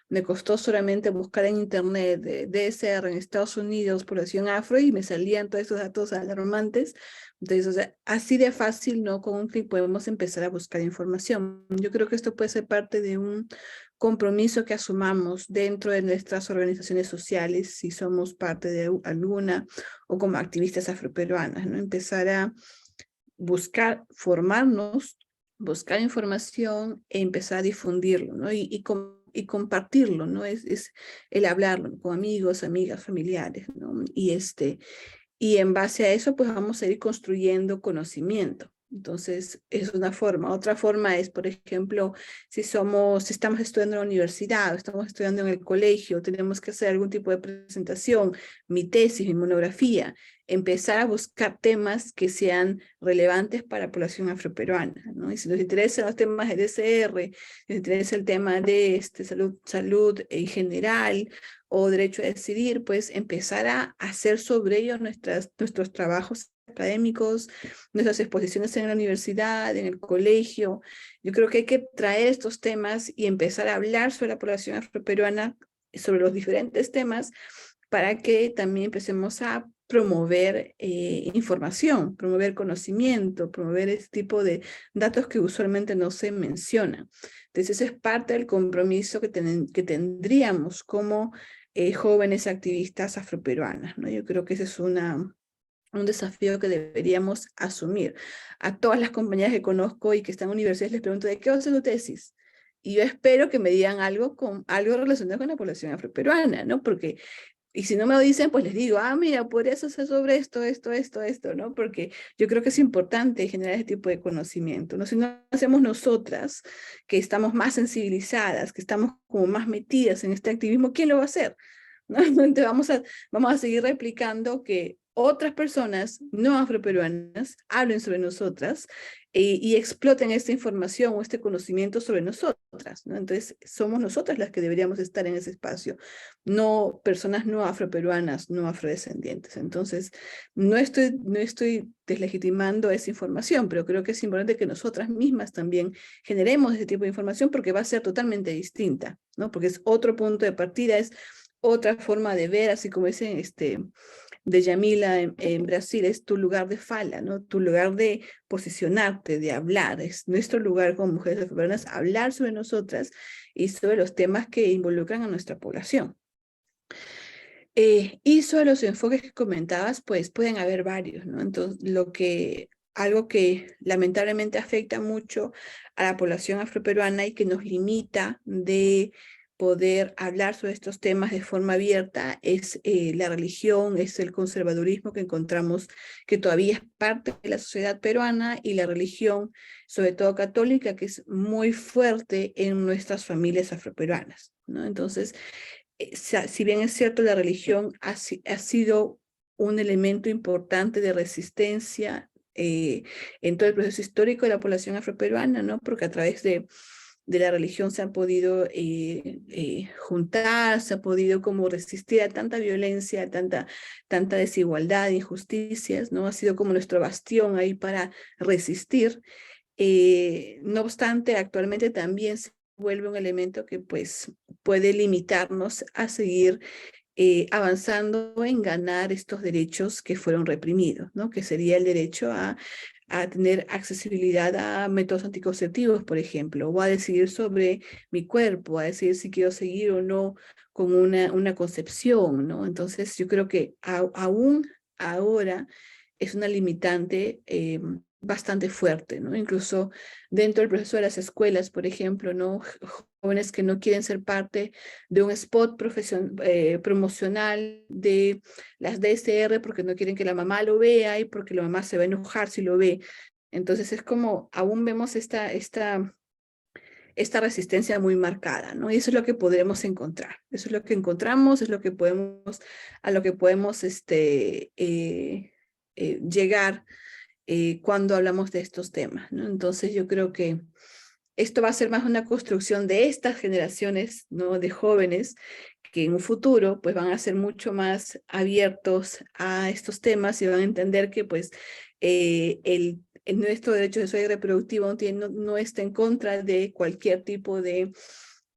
me costó solamente buscar en internet de DSR en Estados Unidos, población afro, y me salían todos estos datos alarmantes. Entonces, o sea, así de fácil, ¿no? Con un clic podemos empezar a buscar información. Yo creo que esto puede ser parte de un compromiso que asumamos dentro de nuestras organizaciones sociales, si somos parte de alguna, o como activistas afroperuanas, ¿no? Empezar a buscar, formarnos, buscar información e empezar a difundirlo, ¿no? Y compartirlo, ¿no? Es el hablarlo con amigos, amigas, familiares, ¿no? Y en base a eso, pues vamos a ir construyendo conocimiento. Entonces, es una forma. Otra forma es, por ejemplo, si estamos estudiando en la universidad, o estamos estudiando en el colegio, tenemos que hacer algún tipo de presentación, mi tesis, mi monografía, empezar a buscar temas que sean relevantes para la población afroperuana, ¿no? Y si nos interesan los temas de DSR, si nos interesa el tema de salud en general, o derecho a decidir, pues empezar a hacer sobre ello nuestros trabajos académicos, nuestras exposiciones en la universidad, en el colegio. Yo creo que hay que traer estos temas y empezar a hablar sobre la población afroperuana, sobre los diferentes temas, para que también empecemos a promover información, promover conocimiento, promover este tipo de datos que usualmente no se mencionan. Entonces, eso es parte del compromiso que tendríamos como jóvenes activistas afroperuanas, ¿no? Yo creo que ese es un desafío que deberíamos asumir. A todas las compañeras que conozco y que están en universidades les pregunto, ¿de qué va a ser tu tesis? Y yo espero que me digan algo relacionado con la población afroperuana, ¿no? Porque y si no me lo dicen, pues les digo, ah, mira, podrías hacer sobre esto, ¿no? Porque yo creo que es importante generar este tipo de conocimiento, ¿no? Si no hacemos nosotras, que estamos más sensibilizadas, que estamos como más metidas en este activismo, ¿quién lo va a hacer? ¿No? Entonces vamos a seguir replicando que otras personas no afroperuanas hablen sobre nosotras y exploten esta información o este conocimiento sobre nosotras, ¿no? Entonces somos nosotras las que deberíamos estar en ese espacio, no personas no afroperuanas, no afrodescendientes. Entonces no estoy deslegitimando esa información, pero creo que es importante que nosotras mismas también generemos ese tipo de información porque va a ser totalmente distinta, ¿no? Porque es otro punto de partida, es otra forma de ver, así como dicen de Yamila en Brasil, es tu lugar de fala, ¿no? Tu lugar de posicionarte, de hablar. Es nuestro lugar como mujeres afroperuanas hablar sobre nosotras y sobre los temas que involucran a nuestra población. Y sobre los enfoques que comentabas, pues pueden haber varios, ¿no? Entonces, algo que lamentablemente afecta mucho a la población afroperuana y que nos limita de poder hablar sobre estos temas de forma abierta es la religión, es el conservadurismo que encontramos que todavía es parte de la sociedad peruana, y la religión, sobre todo católica, que es muy fuerte en nuestras familias afroperuanas, ¿no? Entonces, si bien es cierto, la religión ha sido un elemento importante de resistencia en todo el proceso histórico de la población afroperuana, ¿no? Porque a través de la religión se han podido juntar, se ha podido como resistir a tanta violencia, a tanta desigualdad, injusticias, ¿no? Ha sido como nuestro bastión ahí para resistir. No obstante, actualmente también se vuelve un elemento que pues puede limitarnos a seguir avanzando en ganar estos derechos que fueron reprimidos, ¿no? Que sería el derecho a tener accesibilidad a métodos anticonceptivos, por ejemplo, o a decidir sobre mi cuerpo, a decidir si quiero seguir o no con una concepción, ¿no? Entonces yo creo que aún ahora es una limitante bastante fuerte, ¿no? Incluso dentro del proceso de las escuelas, por ejemplo, ¿no? Jóvenes que no quieren ser parte de un spot promocional de las DSR porque no quieren que la mamá lo vea y porque la mamá se va a enojar si lo ve. Entonces es como aún vemos esta resistencia muy marcada, ¿no? Y eso es lo que podremos encontrar. Eso es lo que encontramos, es lo que podemos, a lo que podemos llegar cuando hablamos de estos temas, ¿no? Entonces yo creo que esto va a ser más una construcción de estas generaciones, ¿no? De jóvenes que en un futuro pues van a ser mucho más abiertos a estos temas y van a entender que pues nuestro derecho de salud reproductiva no está en contra de cualquier tipo de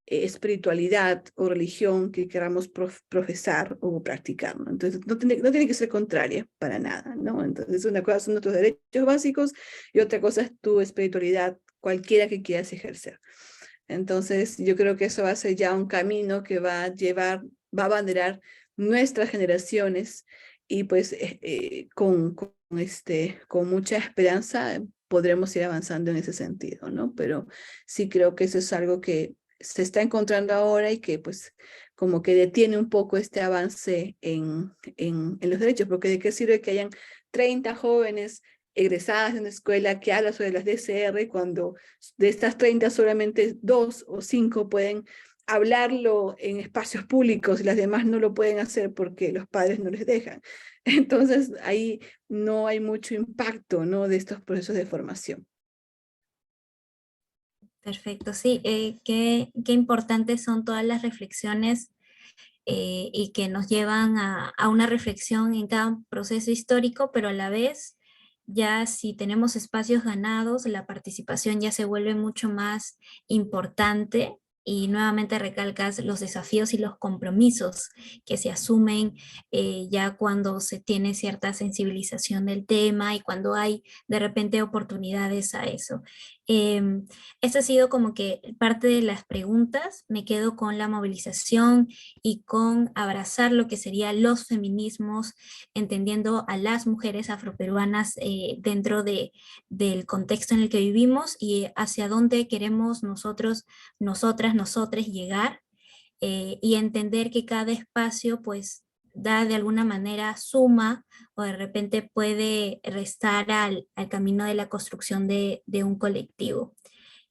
espiritualidad o religión que queramos profesar o practicar, ¿no? Entonces no tiene que ser contraria para nada, ¿no? Entonces una cosa son nuestros derechos básicos y otra cosa es tu espiritualidad, cualquiera que quieras ejercer. Entonces yo creo que eso va a ser ya un camino que va a abanderar nuestras generaciones, y pues con mucha esperanza podremos ir avanzando en ese sentido, ¿no? Pero sí creo que eso es algo que se está encontrando ahora y que pues como que detiene un poco este avance en los derechos, porque de qué sirve que hayan 30 jóvenes egresadas de una escuela que habla sobre las DSR cuando de estas 30 solamente 2 o 5 pueden hablarlo en espacios públicos y las demás no lo pueden hacer porque los padres no les dejan. Entonces ahí no hay mucho impacto, ¿no? De estos procesos de formación. Perfecto, sí, qué importantes son todas las reflexiones y que nos llevan a una reflexión en cada proceso histórico, pero a la vez, ya si tenemos espacios ganados, la participación ya se vuelve mucho más importante. Y nuevamente recalcas los desafíos y los compromisos que se asumen ya cuando se tiene cierta sensibilización del tema y cuando hay de repente oportunidades a eso. Esta ha sido como que parte de las preguntas. Me quedo con la movilización y con abrazar lo que serían los feminismos, entendiendo a las mujeres afroperuanas dentro del contexto en el que vivimos y hacia dónde queremos nosotros, nosotres llegar, y entender que cada espacio pues da de alguna manera suma o de repente puede restar al camino de la construcción de un colectivo.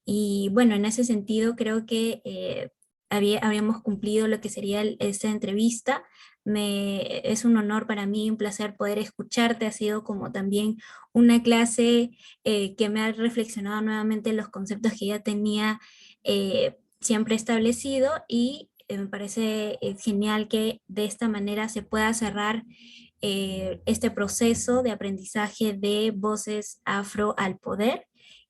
Y bueno, en ese sentido creo que habíamos cumplido lo que sería esta entrevista. Es un honor para mí, un placer poder escucharte. Ha sido como también una clase que me ha reflexionado nuevamente los conceptos que ya tenía siempre establecido, y me parece genial que de esta manera se pueda cerrar este proceso de aprendizaje de voces afro al poder,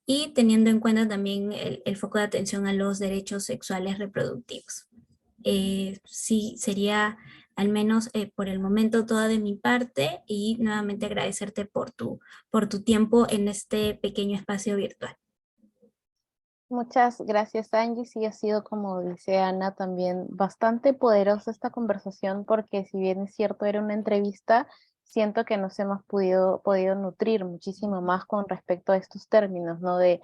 y teniendo en cuenta también el foco de atención a los derechos sexuales reproductivos. Sí, sería al menos por el momento toda de mi parte, y nuevamente agradecerte por tu tiempo en este pequeño espacio virtual. Muchas gracias, Angie. Sí, ha sido, como dice Ana, también bastante poderosa esta conversación, porque si bien es cierto, era una entrevista, siento que nos hemos podido nutrir muchísimo más con respecto a estos términos, ¿no? De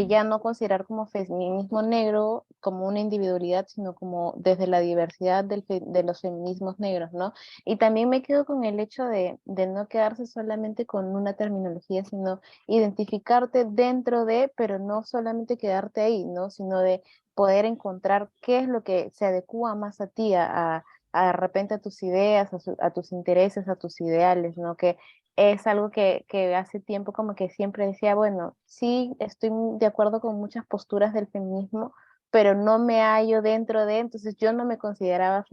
ya no considerar como feminismo negro como una individualidad, sino como desde la diversidad de los feminismos negros, ¿no? Y también me quedo con el hecho de no quedarse solamente con una terminología, sino identificarte dentro de, pero no solamente quedarte ahí, ¿no? Sino de poder encontrar qué es lo que se adecua más a ti, de repente a tus ideas, a tus intereses, a tus ideales, ¿no? Que es algo que hace tiempo como que siempre decía, bueno, sí, estoy de acuerdo con muchas posturas del feminismo, pero no me hallo dentro de, entonces yo no me consideraba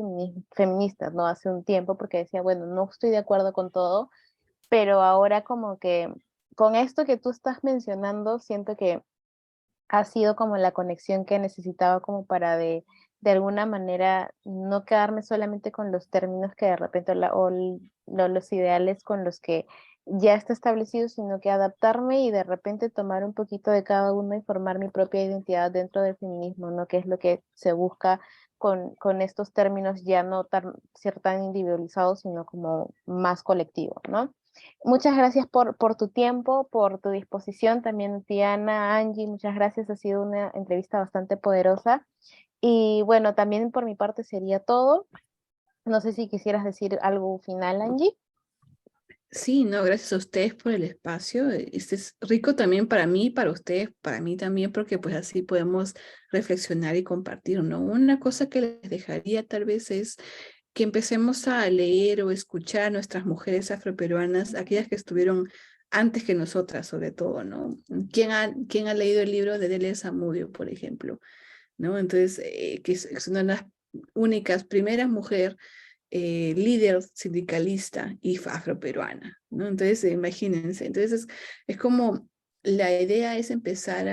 feminista, ¿no? Hace un tiempo porque decía, bueno, no estoy de acuerdo con todo, pero ahora como que con esto que tú estás mencionando, siento que ha sido como la conexión que necesitaba como para de alguna manera no quedarme solamente con los términos que de repente los ideales con los que ya está establecido, sino que adaptarme y de repente tomar un poquito de cada uno y formar mi propia identidad dentro del feminismo, ¿no? Que es lo que se busca con estos términos ya no ser tan individualizados, sino como más colectivos, ¿no? Muchas gracias por tu tiempo, por tu disposición. También Tiana, Angie, muchas gracias. Ha sido una entrevista bastante poderosa. Y bueno, también por mi parte sería todo. No sé si quisieras decir algo final, Angie. Sí, no, gracias a ustedes por el espacio. Este es rico también para mí, para ustedes, para mí también, porque pues así podemos reflexionar y compartir, ¿no? Una cosa que les dejaría tal vez es que empecemos a leer o escuchar a nuestras mujeres afroperuanas, aquellas que estuvieron antes que nosotras, sobre todo, ¿no? ¿Quién ha leído el libro de Delia Zamudio, por ejemplo? ¿No? Entonces, que es una de las únicas primeras mujeres líder sindicalista y afroperuana, ¿no? Entonces, imagínense, entonces es como la idea es empezar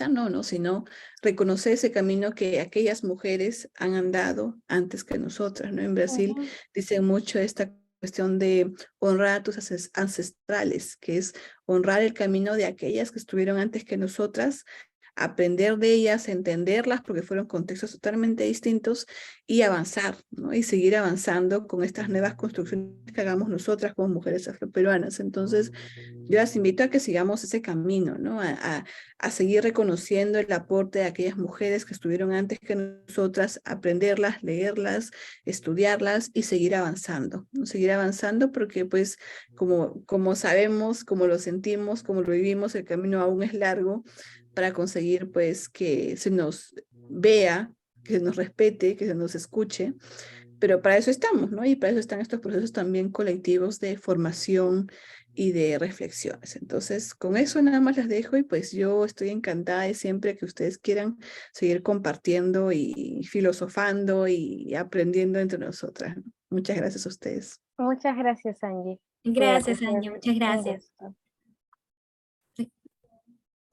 no, sino reconocer ese camino que aquellas mujeres han andado antes que nosotras, ¿no? En Brasil Ujú. dicen mucho esta cuestión de honrar a tus ancestrales, que es honrar el camino de aquellas que estuvieron antes que nosotras, aprender de ellas, entenderlas, porque fueron contextos totalmente distintos, y avanzar, ¿no? Y seguir avanzando con estas nuevas construcciones que hagamos nosotras como mujeres afroperuanas. Entonces, yo las invito a que sigamos ese camino, ¿no? A seguir reconociendo el aporte de aquellas mujeres que estuvieron antes que nosotras, aprenderlas, leerlas, estudiarlas y seguir avanzando, ¿no? Seguir avanzando porque pues como sabemos, como lo sentimos, como lo vivimos, el camino aún es largo para conseguir pues que se nos vea, que se nos respete, que se nos escuche, pero para eso estamos, ¿no? Y para eso están estos procesos también colectivos de formación y de reflexiones. Entonces, con eso nada más las dejo y pues yo estoy encantada de siempre que ustedes quieran seguir compartiendo y filosofando y aprendiendo entre nosotras, ¿no? Muchas gracias a ustedes. Muchas gracias, Angie. Cuídate, Gracias, Angie, muchas un gracias. gusto.